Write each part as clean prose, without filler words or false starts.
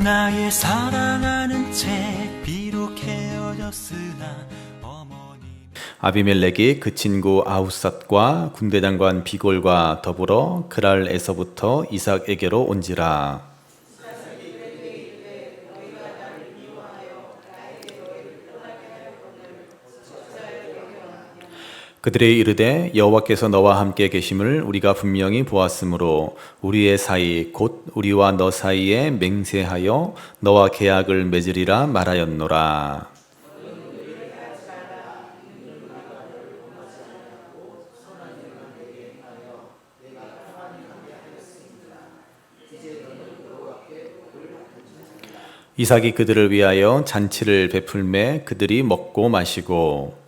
나의 사랑하는 채 비록 헤어졌으나 어머니. 아비멜렉이 그 친구 아우삿과 군대장관 비골과 더불어 그랄에서부터 이삭에게로 온지라. 그들이 이르되 여호와께서 너와 함께 계심을 우리가 분명히 보았으므로 우리의 사이 곧 우리와 너 사이에 맹세하여 너와 계약을 맺으리라 말하였노라. 이삭이 그들을 위하여 잔치를 베풀매 그들이 먹고 마시고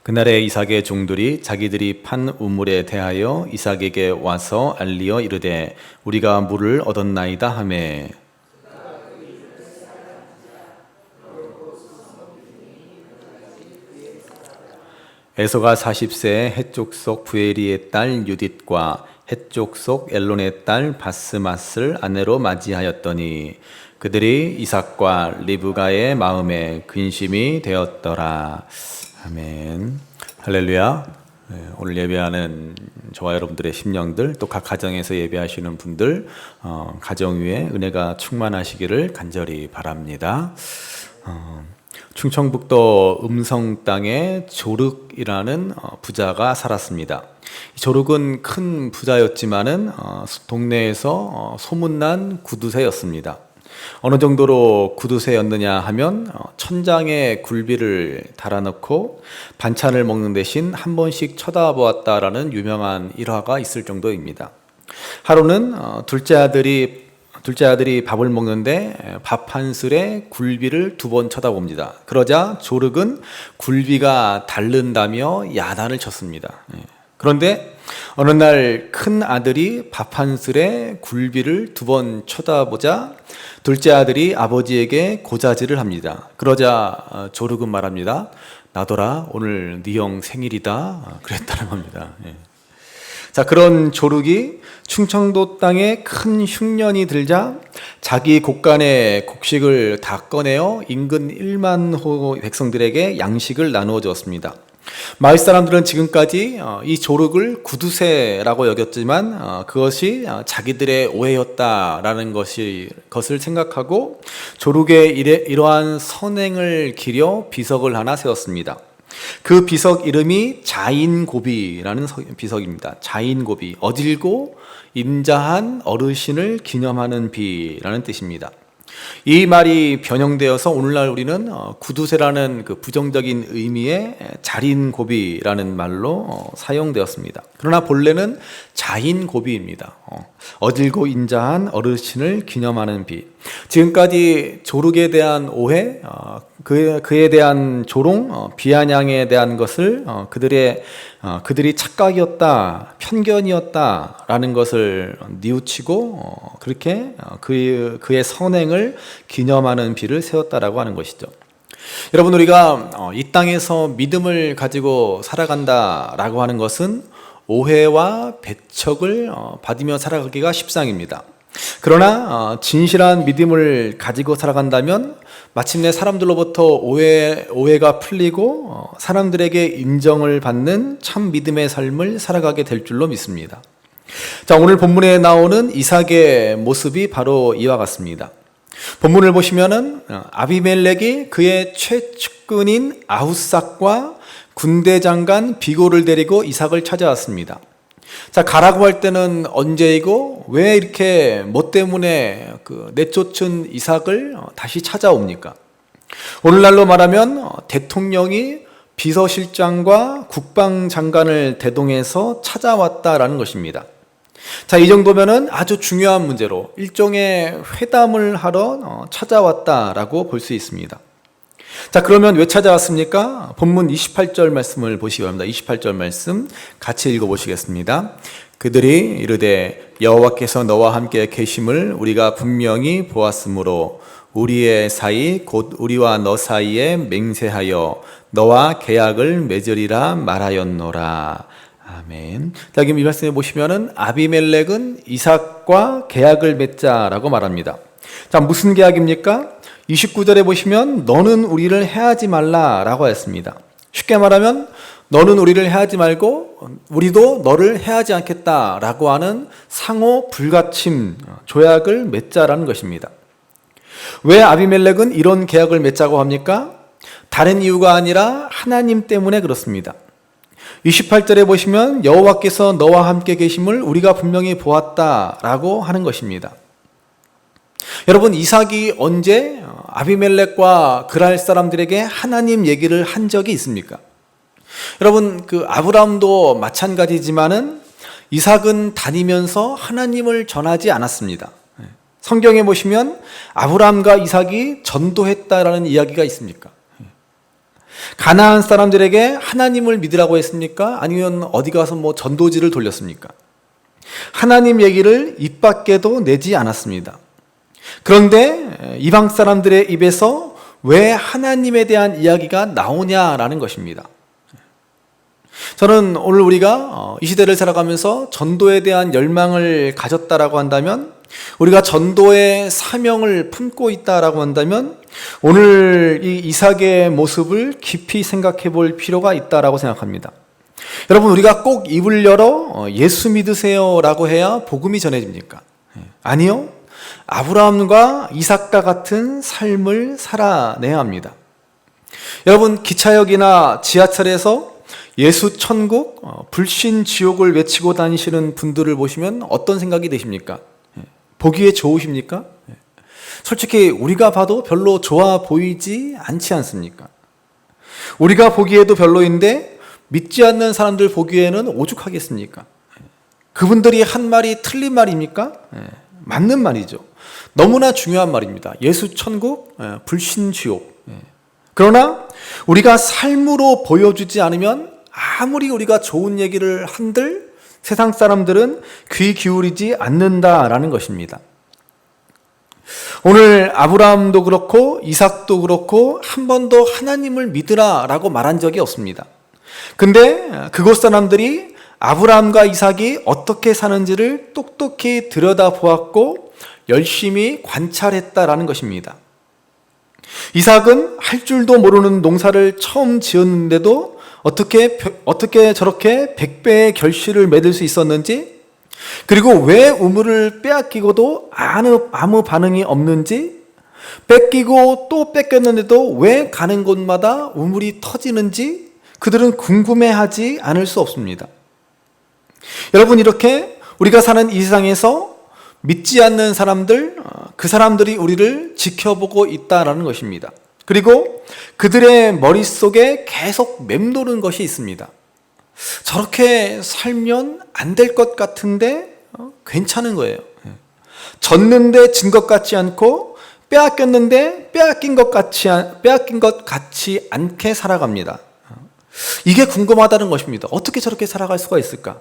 그날에 이삭의 종들이 자기들이 판 우물에 대하여 이삭에게 와서 알리어 이르되 우리가 물을 얻었나이다 하매 에서가 40세에 헷족 속 부에리의 딸 유딧과 헷족 속 엘론의 딸 바스맛을 아내로 맞이하였더니 그들이 이삭과 리브가의 마음에 근심이 되었더라. 아멘. 할렐루야. 오늘 예배하는 저와 여러분들의 심령들, 또 각 가정에서 예배하시는 분들, 가정 위에 은혜가 충만하시기를 간절히 바랍니다. 충청북도 음성 땅에 조륵이라는 부자가 살았습니다. 조륵은 큰 부자였지만은 동네에서 소문난 구두쇠였습니다. 어느 정도로 구두쇠였느냐 하면 천장에 굴비를 달아놓고 반찬을 먹는 대신 한 번씩 쳐다보았다라는 유명한 일화가 있을 정도입니다. 하루는 둘째 아들이 밥을 먹는데 밥 한 술에 굴비를 2번 쳐다봅니다. 그러자 조륵은 굴비가 닳는다며 야단을 쳤습니다. 그런데 어느 날 큰 아들이 밥 한 술에 굴비를 2번 쳐다보자 둘째 아들이 아버지에게 고자질을 합니다. 그러자 조륵은 말합니다. 나더라, 오늘 네 형 생일이다. 그랬다는 겁니다. 자, 그런 조륵이 충청도 땅에 큰 흉년이 들자 자기 곳간의 곡식을 다 꺼내어 인근 1만 호 백성들에게 양식을 나누어 주었습니다. 마을 사람들은 지금까지 이 조륵을 구두쇠라고 여겼지만 그것이 자기들의 오해였다라는 것을 생각하고 조륵의 이러한 선행을 기려 비석을 하나 세웠습니다. 그 비석 이름이 자인고비라는 비석입니다. 자인고비, 어질고 인자한 어르신을 기념하는 비라는 뜻입니다. 이 말이 변형되어서 오늘날 우리는 구두쇠라는 그 부정적인 의미의 자린고비라는 말로 사용되었습니다. 그러나 본래는 자인고비입니다. 어질고 인자한 어르신을 기념하는 비. 지금까지 조륵에 대한 오해, 그에 대한 조롱, 비아냥에 대한 것을 그들이 착각이었다, 편견이었다라는 것을 뉘우치고 그렇게 그의 선행을 기념하는 비를 세웠다라고 하는 것이죠. 여러분, 우리가 이 땅에서 믿음을 가지고 살아간다라고 하는 것은 오해와 배척을 받으며 살아가기가 십상입니다. 그러나 진실한 믿음을 가지고 살아간다면 마침내 사람들로부터 오해가 풀리고 사람들에게 인정을 받는 참 믿음의 삶을 살아가게 될 줄로 믿습니다. 자, 오늘 본문에 나오는 이삭의 모습이 바로 이와 같습니다. 본문을 보시면은 아비멜렉이 그의 최측근인 아우삿과 군대 장관 비골을 데리고 이삭을 찾아왔습니다. 자, 가라고 할 때는 언제이고 왜 이렇게 뭐 때문에 내쫓은 이삭을 다시 찾아옵니까? 오늘날로 말하면 대통령이 비서실장과 국방장관을 대동해서 찾아왔다라는 것입니다. 자, 이 정도면은 아주 중요한 문제로 일종의 회담을 하러 찾아왔다라고 볼 수 있습니다. 자, 그러면 왜 찾아왔습니까? 본문 28절 말씀을 보시기 바랍니다. 28절 말씀 같이 읽어보시겠습니다. 그들이 이르되 여호와께서 너와 함께 계심을 우리가 분명히 보았으므로 우리의 사이 곧 우리와 너 사이에 맹세하여 너와 계약을 맺으리라 말하였노라. 아멘. 자, 여기 이 말씀에 보시면은 아비멜렉은 이삭과 계약을 맺자라고 말합니다. 자, 무슨 계약입니까? 29절에 보시면 너는 우리를 해하지 말라라고 했습니다. 쉽게 말하면 너는 우리를 해하지 말고 우리도 너를 해하지 않겠다라고 하는 상호 불가침 조약을 맺자라는 것입니다. 왜 아비멜렉은 이런 계약을 맺자고 합니까? 다른 이유가 아니라 하나님 때문에 그렇습니다. 28절에 보시면 여호와께서 너와 함께 계심을 우리가 분명히 보았다라고 하는 것입니다. 여러분, 이삭이 언제 아비멜렉과 그랄 사람들에게 하나님 얘기를 한 적이 있습니까? 여러분, 아브라함도 마찬가지지만은 이삭은 다니면서 하나님을 전하지 않았습니다. 성경에 보시면 아브라함과 이삭이 전도했다라는 이야기가 있습니까? 가나안 사람들에게 하나님을 믿으라고 했습니까? 아니면 어디 가서 전도지를 돌렸습니까? 하나님 얘기를 입 밖에도 내지 않았습니다. 그런데 이방 사람들의 입에서 왜 하나님에 대한 이야기가 나오냐라는 것입니다. 저는 오늘 우리가 이 시대를 살아가면서 전도에 대한 열망을 가졌다라고 한다면, 우리가 전도의 사명을 품고 있다라고 한다면 오늘 이 이삭의 모습을 깊이 생각해 볼 필요가 있다라고 생각합니다. 여러분, 우리가 꼭 입을 열어 예수 믿으세요라고 해야 복음이 전해집니까? 아니요. 아브라함과 이삭과 같은 삶을 살아내야 합니다. 여러분, 기차역이나 지하철에서 예수 천국, 불신 지옥을 외치고 다니시는 분들을 보시면 어떤 생각이 드십니까? 보기에 좋으십니까? 솔직히 우리가 봐도 별로 좋아 보이지 않지 않습니까? 우리가 보기에도 별로인데 믿지 않는 사람들 보기에는 오죽하겠습니까? 그분들이 한 말이 틀린 말입니까? 맞는 말이죠. 너무나 중요한 말입니다. 예수 천국, 불신 지옥. 그러나 우리가 삶으로 보여주지 않으면 아무리 우리가 좋은 얘기를 한들 세상 사람들은 귀 기울이지 않는다라는 것입니다. 오늘 아브라함도 그렇고 이삭도 그렇고 한 번도 하나님을 믿으라라고 말한 적이 없습니다. 근데 그곳 사람들이 아브라함과 이삭이 어떻게 사는지를 똑똑히 들여다보았고 열심히 관찰했다라는 것입니다. 이삭은 할 줄도 모르는 농사를 처음 지었는데도 어떻게 저렇게 100배의 결실을 맺을 수 있었는지, 그리고 왜 우물을 빼앗기고도 아무 반응이 없는지, 뺏기고 또 뺏겼는데도 왜 가는 곳마다 우물이 터지는지 그들은 궁금해하지 않을 수 없습니다. 여러분, 이렇게 우리가 사는 이 세상에서 믿지 않는 사람들, 그 사람들이 우리를 지켜보고 있다라는 것입니다. 그리고 그들의 머릿속에 계속 맴도는 것이 있습니다. 저렇게 살면 안 될 것 같은데 괜찮은 거예요. 졌는데 진 것 같지 않고 빼앗겼는데 빼앗긴 것 같지 않게 살아갑니다. 이게 궁금하다는 것입니다. 어떻게 저렇게 살아갈 수가 있을까?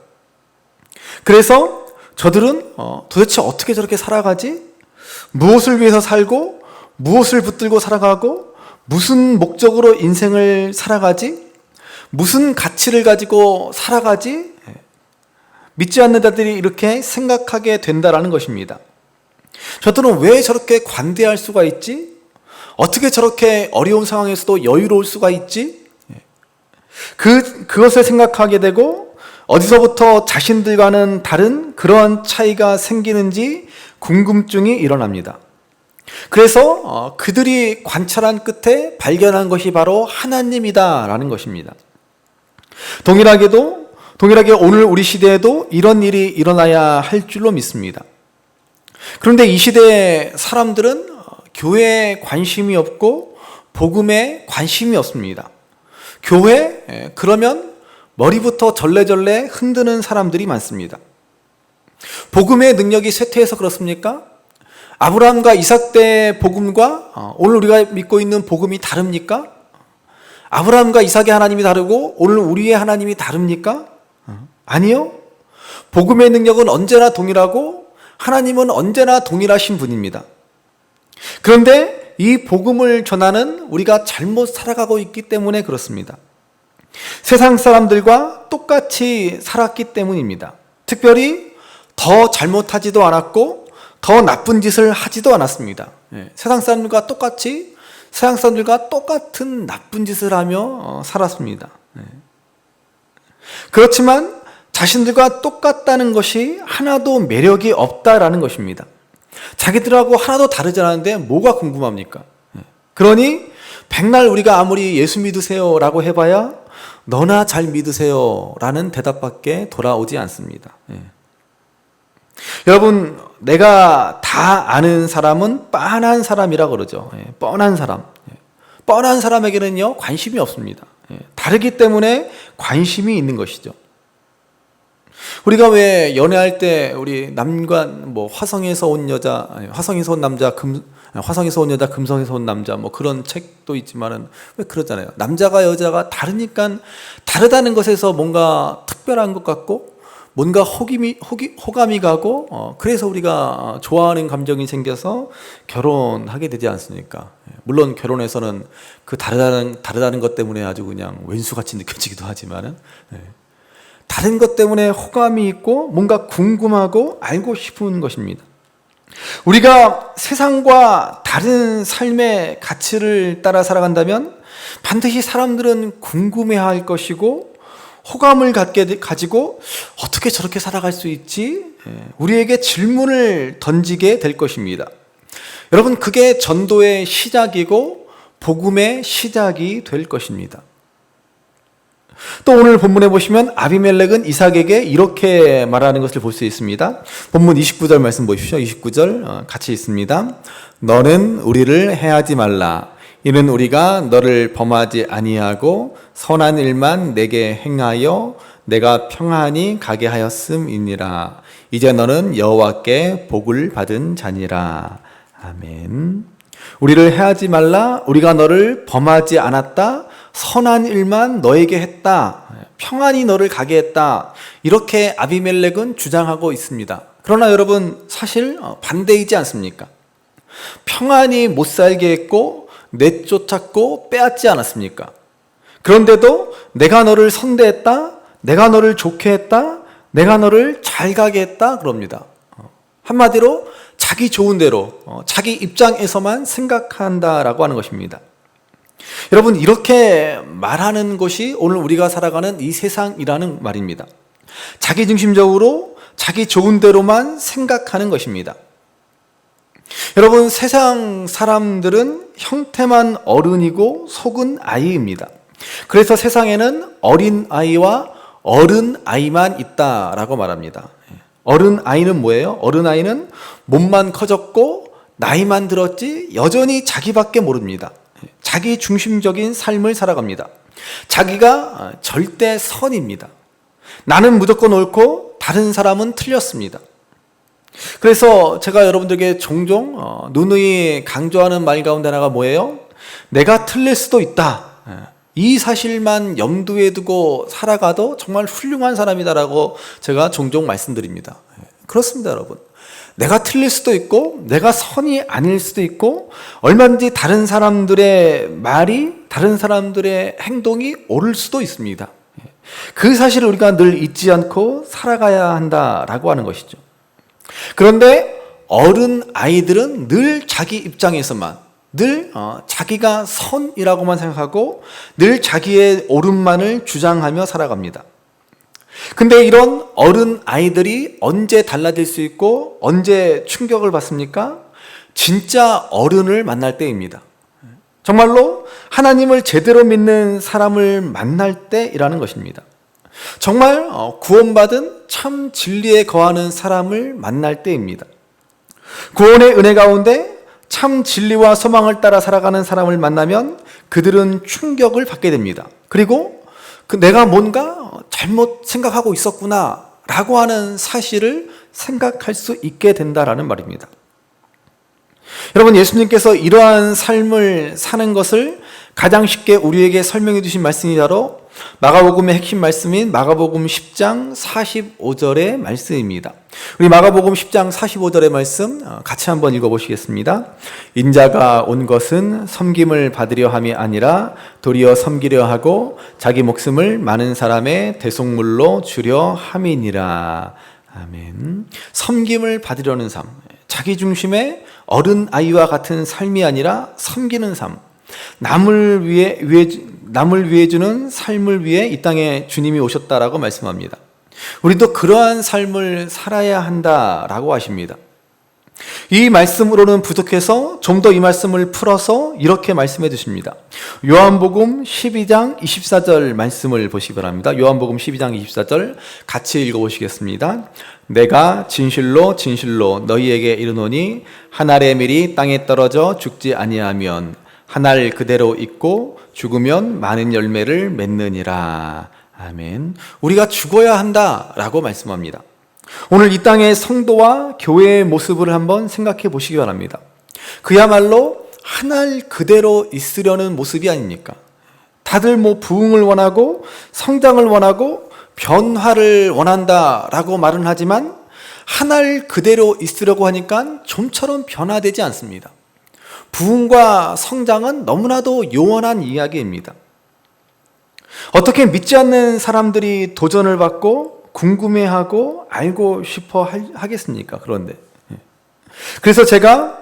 그래서 저들은 도대체 어떻게 저렇게 살아가지? 무엇을 위해서 살고 무엇을 붙들고 살아가고 무슨 목적으로 인생을 살아가지? 무슨 가치를 가지고 살아가지? 믿지 않는 자들이 이렇게 생각하게 된다라는 것입니다. 저들은 왜 저렇게 관대할 수가 있지? 어떻게 저렇게 어려운 상황에서도 여유로울 수가 있지? 그것을 생각하게 되고 어디서부터 자신들과는 다른 그러한 차이가 생기는지 궁금증이 일어납니다. 그래서 그들이 관찰한 끝에 발견한 것이 바로 하나님이다라는 것입니다. 동일하게 오늘 우리 시대에도 이런 일이 일어나야 할 줄로 믿습니다. 그런데 이 시대의 사람들은 교회에 관심이 없고 복음에 관심이 없습니다. 교회? 그러면 머리부터 절레절레 흔드는 사람들이 많습니다. 복음의 능력이 쇠퇴해서 그렇습니까? 아브라함과 이삭 때의 복음과 오늘 우리가 믿고 있는 복음이 다릅니까? 아브라함과 이삭의 하나님이 다르고 오늘 우리의 하나님이 다릅니까? 아니요. 복음의 능력은 언제나 동일하고 하나님은 언제나 동일하신 분입니다. 그런데 이 복음을 전하는 우리가 잘못 살아가고 있기 때문에 그렇습니다. 세상 사람들과 똑같이 살았기 때문입니다. 특별히 더 잘못하지도 않았고 더 나쁜 짓을 하지도 않았습니다. 세상 사람들과 똑같은 나쁜 짓을 하며 살았습니다. 그렇지만 자신들과 똑같다는 것이 하나도 매력이 없다라는 것입니다. 자기들하고 하나도 다르지 않은데 뭐가 궁금합니까? 그러니 백날 우리가 아무리 예수 믿으세요 라고 해봐야 너나 잘 믿으세요 라는 대답밖에 돌아오지 않습니다. 여러분, 내가 다 아는 사람은 뻔한 사람이라고 그러죠. 뻔한 사람. 뻔한 사람에게는요, 관심이 없습니다. 다르기 때문에 관심이 있는 것이죠. 우리가 왜 연애할 때 우리 남관 화성에서 온 여자, 화성에서 온 남자, 화성에서 온 여자, 금성에서 온 남자 그런 책도 있지만은 왜 그러잖아요. 남자가 여자가 다르니까 다르다는 것에서 뭔가 특별한 것 같고 뭔가 호감이 가고 그래서 우리가 좋아하는 감정이 생겨서 결혼하게 되지 않습니까? 물론 결혼에서는 그 다르다는 것 때문에 아주 그냥 왼수같이 느껴지기도 하지만은 다른 것 때문에 호감이 있고 뭔가 궁금하고 알고 싶은 것입니다. 우리가 세상과 다른 삶의 가치를 따라 살아간다면 반드시 사람들은 궁금해할 것이고 호감을 가지고 어떻게 저렇게 살아갈 수 있지? 우리에게 질문을 던지게 될 것입니다. 여러분, 그게 전도의 시작이고 복음의 시작이 될 것입니다. 또 오늘 본문에 보시면 아비멜렉은 이삭에게 이렇게 말하는 것을 볼 수 있습니다. 본문 29절 말씀 보십시오. 29절 같이 있습니다. 너는 우리를 해하지 말라. 이는 우리가 너를 범하지 아니하고 선한 일만 내게 행하여 내가 평안히 가게 하였음이니라. 이제 너는 여호와께 복을 받은 자니라. 아멘. 우리를 해하지 말라. 우리가 너를 범하지 않았다. 선한 일만 너에게 했다. 평안히 너를 가게 했다. 이렇게 아비멜렉은 주장하고 있습니다. 그러나 여러분, 사실 반대이지 않습니까? 평안히 못 살게 했고 내쫓았고 빼앗지 않았습니까? 그런데도 내가 너를 선대했다. 내가 너를 좋게 했다. 내가 너를 잘 가게 했다. 그럽니다. 한마디로 자기 좋은 대로 자기 입장에서만 생각한다라고 하는 것입니다. 여러분, 이렇게 말하는 것이 오늘 우리가 살아가는 이 세상이라는 말입니다. 자기중심적으로 자기 좋은 대로만 생각하는 것입니다. 여러분, 세상 사람들은 형태만 어른이고 속은 아이입니다. 그래서 세상에는 어린 아이와 어른 아이만 있다라고 말합니다. 어른 아이는 뭐예요? 어른 아이는 몸만 커졌고 나이만 들었지 여전히 자기밖에 모릅니다. 자기 중심적인 삶을 살아갑니다. 자기가 절대 선입니다. 나는 무조건 옳고 다른 사람은 틀렸습니다. 그래서 제가 여러분들에게 종종 누누이 강조하는 말 가운데 하나가 뭐예요? 내가 틀릴 수도 있다. 이 사실만 염두에 두고 살아가도 정말 훌륭한 사람이다라고 제가 종종 말씀드립니다. 그렇습니다, 여러분. 내가 틀릴 수도 있고 내가 선이 아닐 수도 있고 얼마든지 다른 사람들의 말이, 다른 사람들의 행동이 옳을 수도 있습니다. 그 사실을 우리가 늘 잊지 않고 살아가야 한다라고 하는 것이죠. 그런데 어른 아이들은 늘 자기 입장에서만, 늘 자기가 선이라고만 생각하고 늘 자기의 옳음만을 주장하며 살아갑니다. 근데 이런 어른 아이들이 언제 달라질 수 있고 언제 충격을 받습니까? 진짜 어른을 만날 때입니다. 정말로 하나님을 제대로 믿는 사람을 만날 때이라는 것입니다. 정말 구원받은 참 진리에 거하는 사람을 만날 때입니다. 구원의 은혜 가운데 참 진리와 소망을 따라 살아가는 사람을 만나면 그들은 충격을 받게 됩니다. 그리고 내가 뭔가 잘못 생각하고 있었구나 라고 하는 사실을 생각할 수 있게 된다라는 말입니다. 여러분, 예수님께서 이러한 삶을 사는 것을 가장 쉽게 우리에게 설명해 주신 말씀이 바로 마가복음의 핵심 말씀인 마가복음 10장 45절의 말씀입니다. 우리 마가복음 10장 45절의 말씀 같이 한번 읽어보시겠습니다. 인자가 온 것은 섬김을 받으려 함이 아니라 도리어 섬기려 하고 자기 목숨을 많은 사람의 대속물로 주려 함이니라. 아멘. 섬김을 받으려는 삶, 자기 중심의 어른 아이와 같은 삶이 아니라 섬기는 삶, 남을 위해 주는 삶을 위해 이 땅에 주님이 오셨다라고 말씀합니다. 우리도 그러한 삶을 살아야 한다라고 하십니다. 이 말씀으로는 부족해서 좀 더 이 말씀을 풀어서 이렇게 말씀해 주십니다. 요한복음 12장 24절 말씀을 보시기 바랍니다. 요한복음 12장 24절 같이 읽어보시겠습니다. 내가 진실로 진실로 너희에게 이르노니 한 알의 밀이 땅에 떨어져 죽지 아니하면 한 알 그대로 있고 죽으면 많은 열매를 맺느니라. 아멘. 우리가 죽어야 한다라고 말씀합니다. 오늘 이 땅의 성도와 교회의 모습을 한번 생각해 보시기 바랍니다. 그야말로 한 알 그대로 있으려는 모습이 아닙니까? 다들 부흥을 원하고 성장을 원하고 변화를 원한다라고 말은 하지만 한 알 그대로 있으려고 하니까 좀처럼 변화되지 않습니다. 부흥과 성장은 너무나도 요원한 이야기입니다. 어떻게 믿지 않는 사람들이 도전을 받고 궁금해하고 알고 싶어 하겠습니까? 그런데 그래서 제가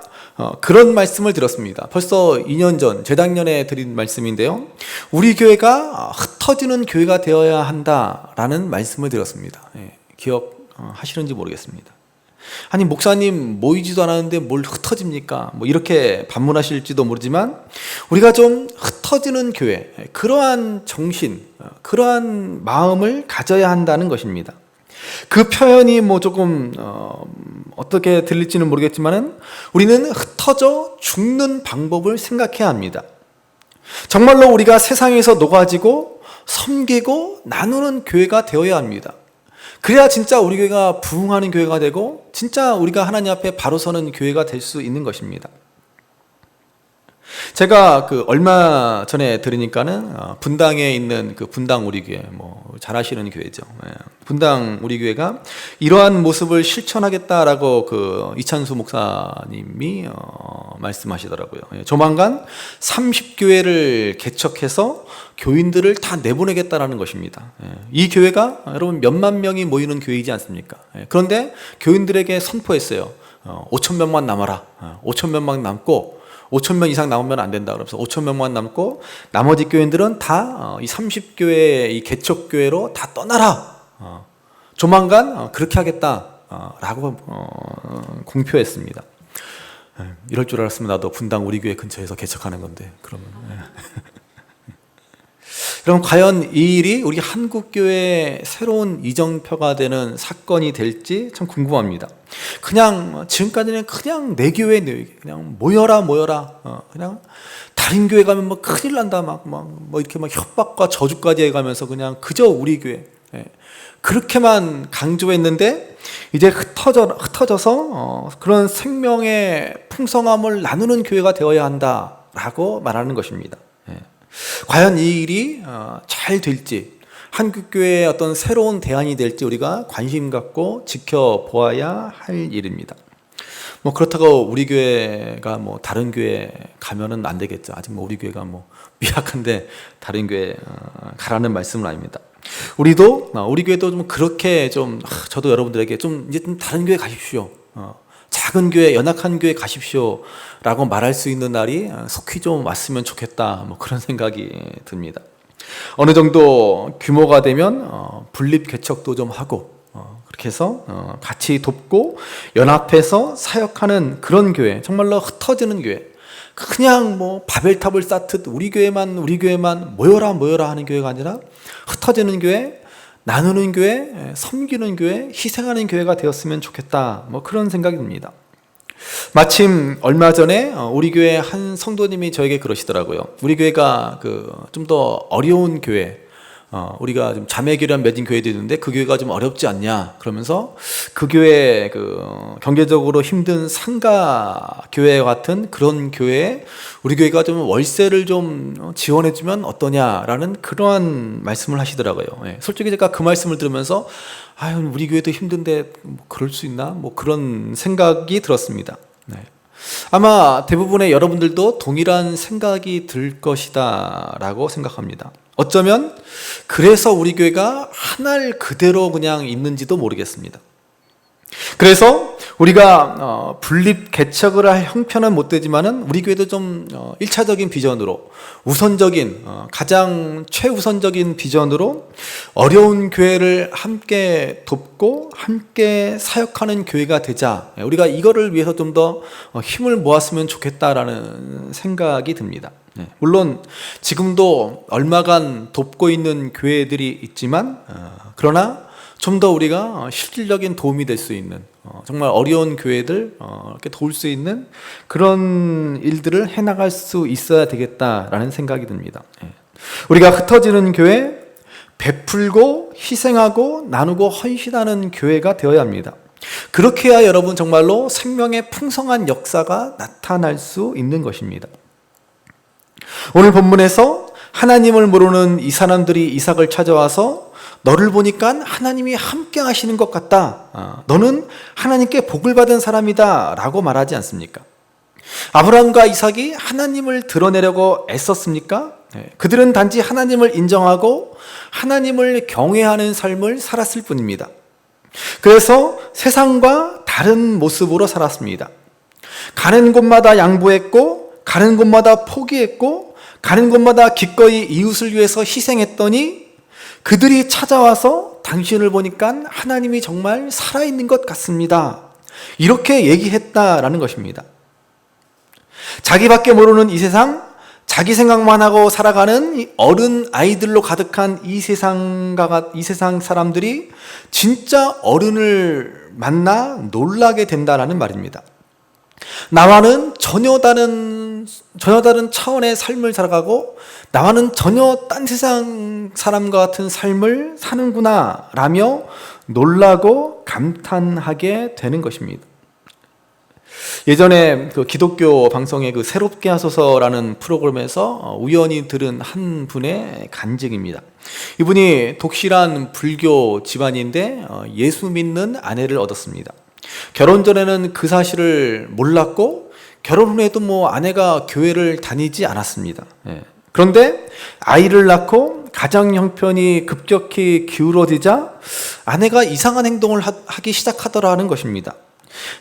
그런 말씀을 들었습니다. 벌써 2년 전, 재작년에 드린 말씀인데요. 우리 교회가 흩어지는 교회가 되어야 한다라는 말씀을 들었습니다. 기억하시는지 모르겠습니다. 아니 목사님 모이지도 않았는데 뭘 흩어집니까? 이렇게 반문하실지도 모르지만 우리가 좀 흩어지는 교회, 그러한 정신, 그러한 마음을 가져야 한다는 것입니다. 그 표현이 조금 어떻게 들릴지는 모르겠지만은 우리는 흩어져 죽는 방법을 생각해야 합니다. 정말로 우리가 세상에서 녹아지고 섬기고 나누는 교회가 되어야 합니다. 그래야 진짜 우리 교회가 부흥하는 교회가 되고 진짜 우리가 하나님 앞에 바로 서는 교회가 될 수 있는 것입니다. 제가 얼마 전에 들으니까는 분당에 있는 분당 우리 교회, 잘 아시는 교회죠. 분당 우리 교회가 이러한 모습을 실천하겠다라고 이찬수 목사님이 말씀하시더라고요. 조만간 30교회를 개척해서 교인들을 다 내보내겠다라는 것입니다. 이 교회가 여러분 몇만 명이 모이는 교회이지 않습니까? 그런데 교인들에게 선포했어요. 5천 명만 남아라. 5천 명만 남고 5천 명 이상 남으면 안 된다. 그래서 5천 명만 남고 나머지 교인들은 다 이 30교회 이 개척교회로 다 떠나라. 조만간 그렇게 하겠다라고 공표했습니다. 이럴 줄 알았으면 나도 분당 우리 교회 근처에서 개척하는 건데 그러면. 그럼 과연 이 일이 우리 한국교회의 새로운 이정표가 되는 사건이 될지 참 궁금합니다. 그냥 지금까지는 그냥 내 교회 그냥 모여라 그냥 다른 교회 가면 큰일 난다 이렇게 협박과 저주까지 해가면서 그냥 그저 우리 교회 그렇게만 강조했는데 이제 흩어져서 그런 생명의 풍성함을 나누는 교회가 되어야 한다라고 말하는 것입니다. 과연 이 일이 잘 될지, 한국교회의 어떤 새로운 대안이 될지 우리가 관심 갖고 지켜보아야 할 일입니다. 그렇다고 우리 교회가 다른 교회 가면은 안 되겠죠. 아직 우리 교회가 미약한데 다른 교회 가라는 말씀은 아닙니다. 우리 교회도 좀 그렇게 저도 여러분들에게 이제 좀 다른 교회 가십시오. 작은 교회, 연약한 교회 가십시오 라고 말할 수 있는 날이 속히 좀 왔으면 좋겠다 그런 생각이 듭니다. 어느 정도 규모가 되면 분립 개척도 좀 하고 그렇게 해서 같이 돕고 연합해서 사역하는 그런 교회, 정말로 흩어지는 교회, 그냥 바벨탑을 쌓듯 우리 교회만 모여라 하는 교회가 아니라 흩어지는 교회, 나누는 교회, 섬기는 교회, 희생하는 교회가 되었으면 좋겠다 그런 생각이 듭니다. 마침 얼마 전에 우리 교회 한 성도님이 저에게 그러시더라고요. 우리 교회가 좀 더 어려운 교회, 우리가 좀 자매교련 맺은 교회도 있는데 그 교회가 좀 어렵지 않냐 그러면서 그 교회 경제적으로 힘든 상가 교회 같은 그런 교회에 우리 교회가 좀 월세를 좀 지원해주면 어떠냐라는 그러한 말씀을 하시더라고요. 예. 솔직히 제가 그 말씀을 들으면서 아유 우리 교회도 힘든데 뭐 그럴 수 있나 뭐 그런 생각이 들었습니다. 네. 아마 대부분의 여러분들도 동일한 생각이 들 것이다 라고 생각합니다. 어쩌면 그래서 우리 교회가 한 알 그대로 그냥 있는지도 모르겠습니다. 그래서 우리가 분립 개척을 할 형편은 못 되지만은 우리 교회도 좀 1차적인 비전으로 우선적인 가장 최우선적인 비전으로 어려운 교회를 함께 돕고 함께 사역하는 교회가 되자. 우리가 이거를 위해서 좀 더 힘을 모았으면 좋겠다라는 생각이 듭니다. 물론 지금도 얼마간 돕고 있는 교회들이 있지만 그러나 좀 더 우리가 실질적인 도움이 될 수 있는 정말 어려운 교회들 이렇게 도울 수 있는 그런 일들을 해나갈 수 있어야 되겠다라는 생각이 듭니다. 우리가 흩어지는 교회, 베풀고 희생하고 나누고 헌신하는 교회가 되어야 합니다. 그렇게 해야 여러분 정말로 생명의 풍성한 역사가 나타날 수 있는 것입니다. 오늘 본문에서 하나님을 모르는 이 사람들이 이삭을 찾아와서 너를 보니까 하나님이 함께 하시는 것 같다. 너는 하나님께 복을 받은 사람이다 라고 말하지 않습니까? 아브라함과 이삭이 하나님을 드러내려고 애썼습니까? 그들은 단지 하나님을 인정하고 하나님을 경외하는 삶을 살았을 뿐입니다. 그래서 세상과 다른 모습으로 살았습니다. 가는 곳마다 양보했고 가는 곳마다 포기했고 가는 곳마다 기꺼이 이웃을 위해서 희생했더니 그들이 찾아와서 당신을 보니까 하나님이 정말 살아있는 것 같습니다. 이렇게 얘기했다라는 것입니다. 자기밖에 모르는 이 세상, 자기 생각만 하고 살아가는 이 어른 아이들로 가득한 이 세상 사람들이 진짜 어른을 만나 놀라게 된다라는 말입니다. 나와는 전혀 다른 차원의 삶을 살아가고 나와는 전혀 딴 세상 사람과 같은 삶을 사는구나 라며 놀라고 감탄하게 되는 것입니다. 예전에 그 기독교 방송의 그 새롭게 하소서라는 프로그램에서 우연히 들은 한 분의 간증입니다. 이분이 독실한 불교 집안인데 예수 믿는 아내를 얻었습니다. 결혼 전에는 그 사실을 몰랐고 결혼 후에도 뭐 아내가 교회를 다니지 않았습니다. 그런데 아이를 낳고 가정 형편이 급격히 기울어지자 아내가 이상한 행동을 하기 시작하더라는 것입니다.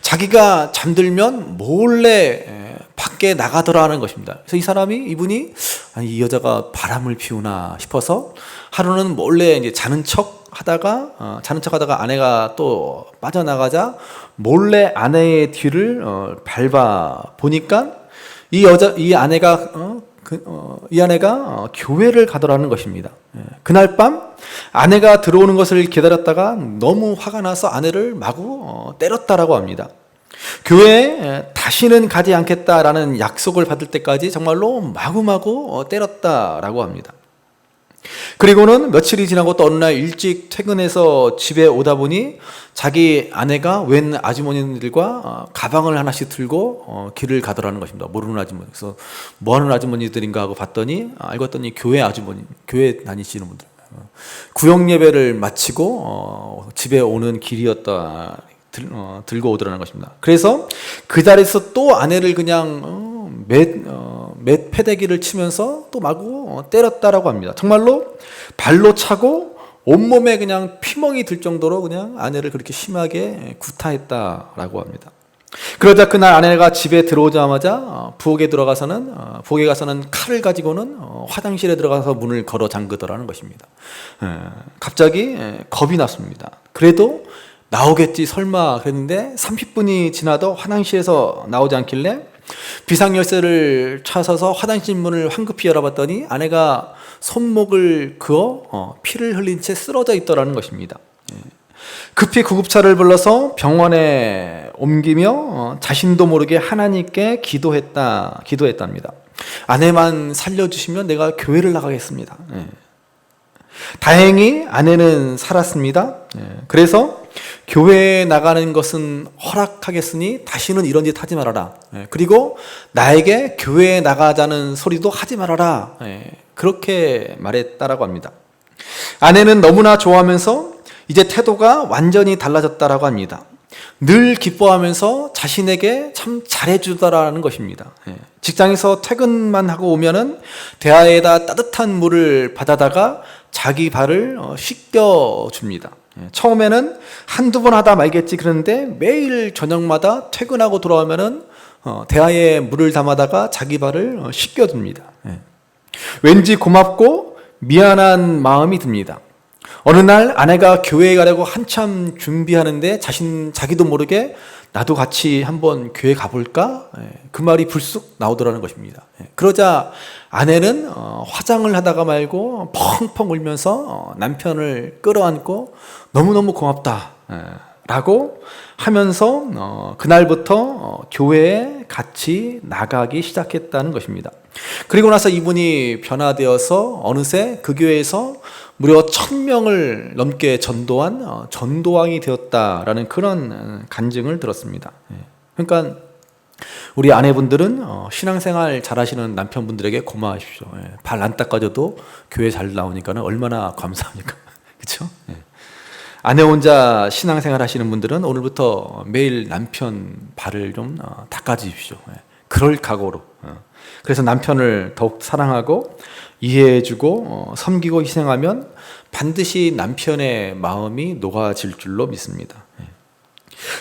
자기가 잠들면 몰래 밖에 나가더라는 것입니다. 그래서 이분이 이 여자가 바람을 피우나 싶어서 하루는 몰래 이제 자는 척 하다가 아내가 또 빠져나가자 몰래 아내의 뒤를 밟아 보니까 이 아내가 교회를 가더라는 것입니다. 그날 밤 아내가 들어오는 것을 기다렸다가 너무 화가 나서 아내를 마구 때렸다라고 합니다. 교회에 다시는 가지 않겠다라는 약속을 받을 때까지 정말로 마구마구 때렸다라고 합니다. 그리고는 며칠이 지나고 또 어느 날 일찍 퇴근해서 집에 오다 보니 자기 아내가 웬 아주머니들과 가방을 하나씩 들고 길을 가더라는 것입니다. 모르는 아주머니. 그래서 뭐 하는 아주머니들인가 하고 봤더니 알고 봤더니 교회 다니시는 분들. 구역 예배를 마치고 집에 오는 길이었다 들고 오더라는 것입니다. 그래서 그 자리에서 또 아내를 그냥 맷 패대기를 치면서 또 마구 때렸다라고 합니다. 정말로 발로 차고 온몸에 그냥 피멍이 들 정도로 그냥 아내를 그렇게 심하게 구타했다라고 합니다. 그러자 그날 아내가 집에 들어오자마자 부엌에 가서는 칼을 가지고는 화장실에 들어가서 문을 걸어 잠그더라는 것입니다. 갑자기 겁이 났습니다. 그래도 나오겠지 설마 그랬는데 30분이 지나도 화장실에서 나오지 않길래 비상열쇠를 찾아서 화장실 문을 황급히 열어봤더니 아내가 손목을 그어 피를 흘린 채 쓰러져 있더라는 것입니다. 급히 구급차를 불러서 병원에 옮기며 자신도 모르게 하나님께 기도했답니다. 아내만 살려주시면 내가 교회를 나가겠습니다. 다행히 아내는 살았습니다. 그래서 교회에 나가는 것은 허락하겠으니 다시는 이런 짓 하지 말아라. 그리고 나에게 교회에 나가자는 소리도 하지 말아라. 그렇게 말했다라고 합니다. 아내는 너무나 좋아하면서 이제 태도가 완전히 달라졌다라고 합니다. 늘 기뻐하면서 자신에게 참 잘해주더라는 것입니다. 직장에서 퇴근만 하고 오면은 대야에다 따뜻한 물을 받아다가 자기 발을 씻겨줍니다. 처음에는 한두 번 하다 말겠지 그러는데 매일 저녁마다 퇴근하고 돌아오면은 대야에 물을 담아다가 자기 발을 씻겨줍니다. 왠지 고맙고 미안한 마음이 듭니다. 어느 날 아내가 교회에 가려고 한참 준비하는데 자기도 모르게 나도 같이 한번 교회 가볼까? 그 말이 불쑥 나오더라는 것입니다. 그러자 아내는 화장을 하다가 말고 펑펑 울면서 남편을 끌어안고 너무너무 고맙다 라고 하면서 그날부터 교회에 같이 나가기 시작했다는 것입니다. 그리고 나서 이분이 변화되어서 어느새 그 교회에서 무려 1000명을 넘게 전도한 전도왕이 되었다라는 그런 간증을 들었습니다. 그러니까 우리 아내분들은 신앙생활 잘하시는 남편분들에게 고마워하십시오. 발 안 닦아줘도 교회 잘 나오니까 얼마나 감사합니까? 그렇죠? 아내 혼자 신앙생활 하시는 분들은 오늘부터 매일 남편 발을 좀 닦아주십시오. 그럴 각오로. 그래서 남편을 더욱 사랑하고 이해해주고 섬기고 희생하면 반드시 남편의 마음이 녹아질 줄로 믿습니다.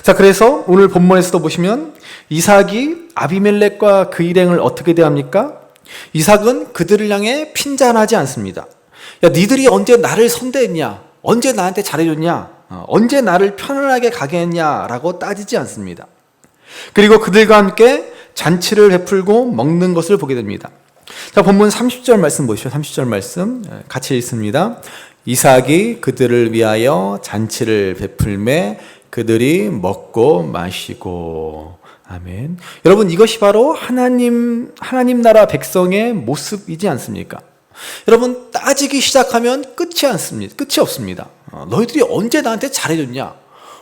자, 그래서 오늘 본문에서도 보시면 이삭이 아비멜렉과 그 일행을 어떻게 대합니까? 이삭은 그들을 향해 핀잔하지 않습니다. 야, 니들이 언제 나를 선대했냐? 언제 나한테 잘해줬냐? 언제 나를 편안하게 가게 했냐라고 따지지 않습니다. 그리고 그들과 함께 잔치를 베풀고 먹는 것을 보게 됩니다. 자, 본문 30절 말씀 보시죠. 30절 말씀 같이 읽습니다. 이삭이 그들을 위하여 잔치를 베풀매 그들이 먹고 마시고. 아멘. 여러분, 이것이 바로 하나님 나라 백성의 모습이지 않습니까? 여러분, 따지기 시작하면 끝이 없습니다. 너희들이 언제 나한테 잘해줬냐?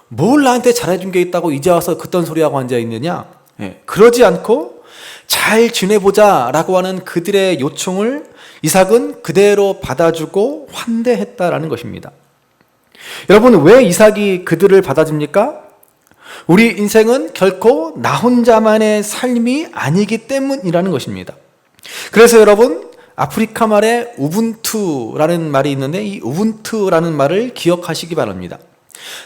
뭘 나한테 잘해준 게 있다고 이제 와서 그딴 소리하고 앉아있느냐? 그러지 않고 잘 지내보자 라고 하는 그들의 요청을 이삭은 그대로 받아주고 환대했다라는 것입니다. 여러분, 왜 이삭이 그들을 받아줍니까? 우리 인생은 결코 나 혼자만의 삶이 아니기 때문이라는 것입니다. 그래서 여러분, 아프리카 말에 우분투라는 말이 있는데 이 우분투라는 말을 기억하시기 바랍니다.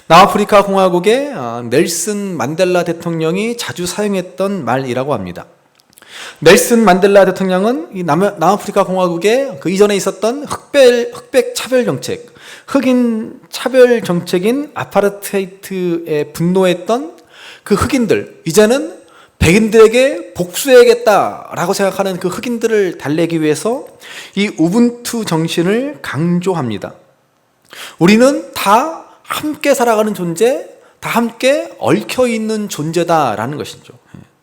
남아프리카 공화국의 넬슨 만델라 대통령이 자주 사용했던 말이라고 합니다. 넬슨 만델라 대통령은 이 남아프리카 공화국의 그 이전에 있었던 흑백 차별 정책, 흑인 차별 정책인 아파르테이트에 분노했던 그 흑인들, 이제는 백인들에게 복수해야겠다라고 생각하는 그 흑인들을 달래기 위해서 이 우분투 정신을 강조합니다. 우리는 다 함께 살아가는 존재, 다 함께 얽혀있는 존재다라는 것이죠.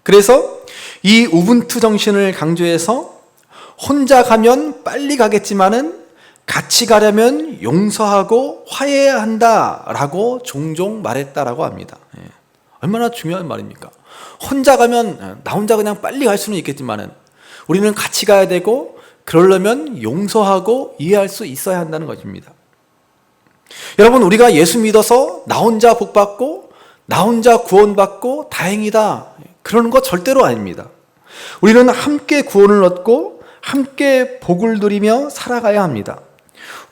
그래서 이 우분투 정신을 강조해서 혼자 가면 빨리 가겠지만은 같이 가려면 용서하고 화해해야 한다라고 종종 말했다라고 합니다. 얼마나 중요한 말입니까? 혼자 가면 나 혼자 그냥 빨리 갈 수는 있겠지만은 우리는 같이 가야 되고 그러려면 용서하고 이해할 수 있어야 한다는 것입니다. 여러분, 우리가 예수 믿어서 나 혼자 복받고 나 혼자 구원받고 다행이다 그러는 거 절대로 아닙니다. 우리는 함께 구원을 얻고 함께 복을 누리며 살아가야 합니다.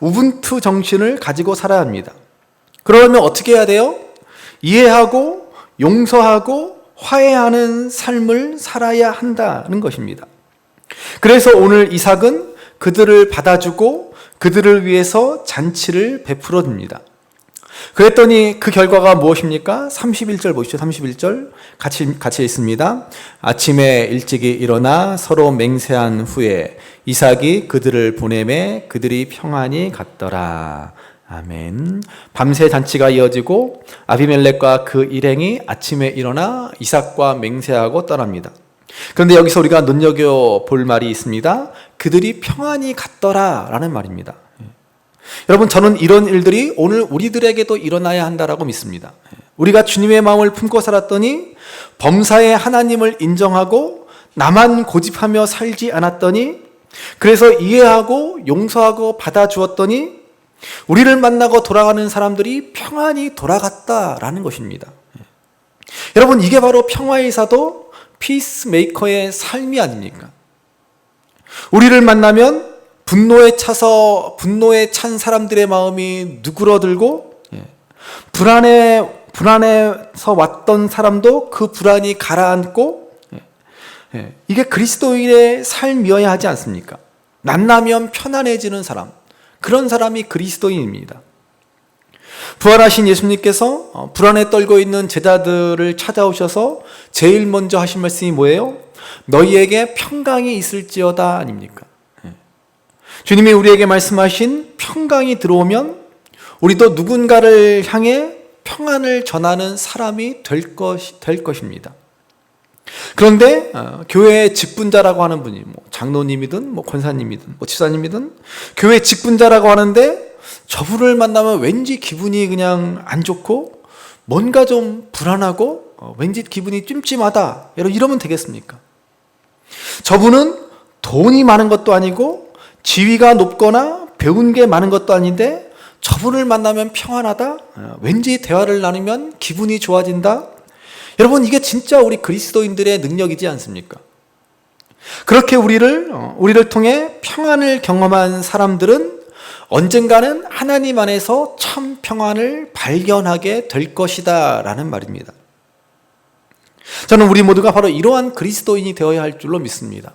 우분투 정신을 가지고 살아야 합니다. 그러려면 어떻게 해야 돼요? 이해하고 용서하고 화해하는 삶을 살아야 한다는 것입니다. 그래서 오늘 이삭은 그들을 받아주고 그들을 위해서 잔치를 베풀어 줍니다. 그랬더니 그 결과가 무엇입니까? 31절 보시죠. 31절 같이 있습니다. 아침에 일찍이 일어나 서로 맹세한 후에 이삭이 그들을 보내매 그들이 평안히 갔더라. 아멘. 밤새 잔치가 이어지고 아비멜렉과 그 일행이 아침에 일어나 이삭과 맹세하고 떠납니다. 그런데 여기서 우리가 눈여겨볼 말이 있습니다. 그들이 평안히 갔더라 라는 말입니다. 여러분, 저는 이런 일들이 오늘 우리들에게도 일어나야 한다라고 믿습니다. 우리가 주님의 마음을 품고 살았더니 범사의 하나님을 인정하고 나만 고집하며 살지 않았더니, 그래서 이해하고 용서하고 받아주었더니 우리를 만나고 돌아가는 사람들이 평안히 돌아갔다라는 것입니다. 여러분, 이게 바로 평화의 사도 피스메이커의 삶이 아닙니까? 우리를 만나면 분노에 찬 사람들의 마음이 누그러들고, 불안해서 왔던 사람도 그 불안이 가라앉고, 이게 그리스도인의 삶이어야 하지 않습니까? 만나면 편안해지는 사람, 그런 사람이 그리스도인입니다. 부활하신 예수님께서 불안에 떨고 있는 제자들을 찾아오셔서 제일 먼저 하신 말씀이 뭐예요? 너희에게 평강이 있을지어다 아닙니까? 주님이 우리에게 말씀하신 평강이 들어오면 우리도 누군가를 향해 평안을 전하는 사람이 될 것입니다. 그런데 교회의 직분자라고 하는 분이 장로님이든 권사님이든 집사님이든 교회 직분자라고 하는데 저분을 만나면 왠지 기분이 그냥 안 좋고 뭔가 좀 불안하고 왠지 기분이 찜찜하다, 이러면 되겠습니까? 저분은 돈이 많은 것도 아니고 지위가 높거나 배운 게 많은 것도 아닌데 저분을 만나면 평안하다, 왠지 대화를 나누면 기분이 좋아진다. 여러분, 이게 진짜 우리 그리스도인들의 능력이지 않습니까? 그렇게 우리를 통해 평안을 경험한 사람들은 언젠가는 하나님 안에서 참 평안을 발견하게 될 것이다 라는 말입니다. 저는 우리 모두가 바로 이러한 그리스도인이 되어야 할 줄로 믿습니다.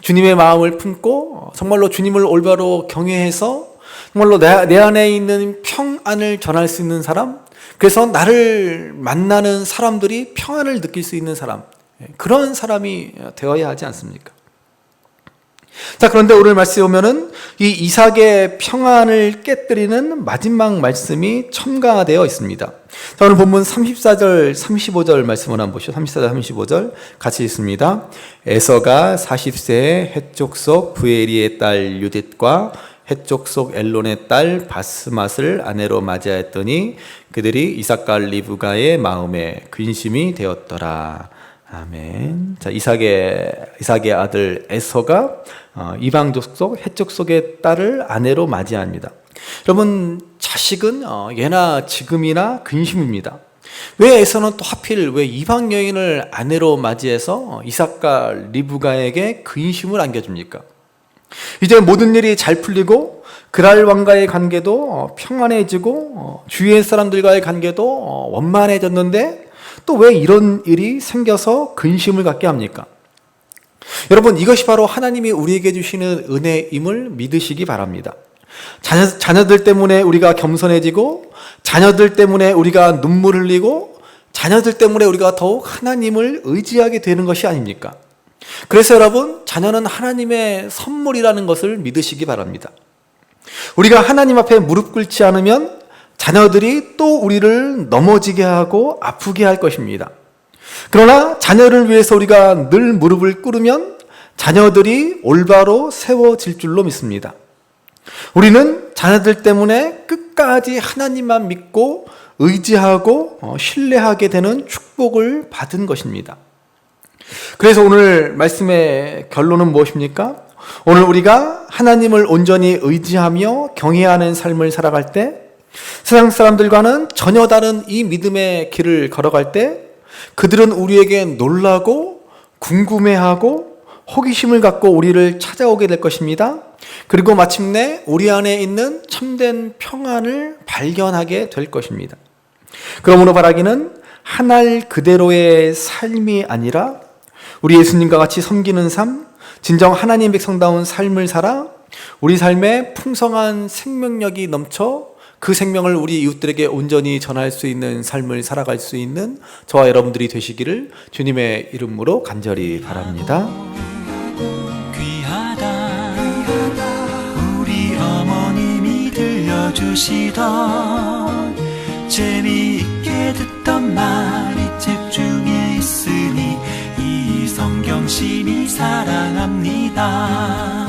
주님의 마음을 품고 정말로 주님을 올바로 경외해서 정말로 내 안에 있는 평안을 전할 수 있는 사람, 그래서 나를 만나는 사람들이 평안을 느낄 수 있는 사람, 그런 사람이 되어야 하지 않습니까? 자, 그런데 오늘 말씀에 보면은 이 이삭의 평안을 깨뜨리는 마지막 말씀이 첨가되어 있습니다. 자, 오늘 본문 34절, 35절 말씀을 한번 보시죠. 34절, 35절 같이 읽습니다. 에서가 40세에 헷족 속 부에리의 딸 유딧과 헷족 속 엘론의 딸 바스맛을 아내로 맞이하였더니 그들이 이삭과 리브가의 마음에 근심이 되었더라. 아멘. 자, 이삭의 아들 에서가 이방족 속 헷족 속의 딸을 아내로 맞이합니다. 여러분, 자식은 예나 지금이나 근심입니다. 왜 에서는 또 하필 왜 이방 여인을 아내로 맞이해서 이삭과 리브가에게 근심을 안겨줍니까? 이제 모든 일이 잘 풀리고 그랄 왕과의 관계도 평안해지고 주위의 사람들과의 관계도 원만해졌는데 또 왜 이런 일이 생겨서 근심을 갖게 합니까? 여러분, 이것이 바로 하나님이 우리에게 주시는 은혜임을 믿으시기 바랍니다. 자녀들 때문에 우리가 겸손해지고, 자녀들 때문에 우리가 눈물 흘리고, 자녀들 때문에 우리가 더욱 하나님을 의지하게 되는 것이 아닙니까? 그래서 여러분, 자녀는 하나님의 선물이라는 것을 믿으시기 바랍니다. 우리가 하나님 앞에 무릎 꿇지 않으면 자녀들이 또 우리를 넘어지게 하고 아프게 할 것입니다. 그러나 자녀를 위해서 우리가 늘 무릎을 꿇으면 자녀들이 올바로 세워질 줄로 믿습니다. 우리는 자녀들 때문에 끝까지 하나님만 믿고 의지하고 신뢰하게 되는 축복을 받은 것입니다. 그래서 오늘 말씀의 결론은 무엇입니까? 오늘 우리가 하나님을 온전히 의지하며 경외하는 삶을 살아갈 때, 세상 사람들과는 전혀 다른 이 믿음의 길을 걸어갈 때 그들은 우리에게 놀라고 궁금해하고 호기심을 갖고 우리를 찾아오게 될 것입니다. 그리고 마침내 우리 안에 있는 참된 평안을 발견하게 될 것입니다. 그러므로 바라기는 하늘 그대로의 삶이 아니라 우리 예수님과 같이 섬기는 삶, 진정 하나님 백성다운 삶을 살아 우리 삶에 풍성한 생명력이 넘쳐 그 생명을 우리 이웃들에게 온전히 전할 수 있는 삶을 살아갈 수 있는 저와 여러분들이 되시기를 주님의 이름으로 간절히 바랍니다. 귀하다 우리 어머님이 들려주시던 재미있게 듣던 말이 책 중에 있으니 이 성경심이 사랑합니다.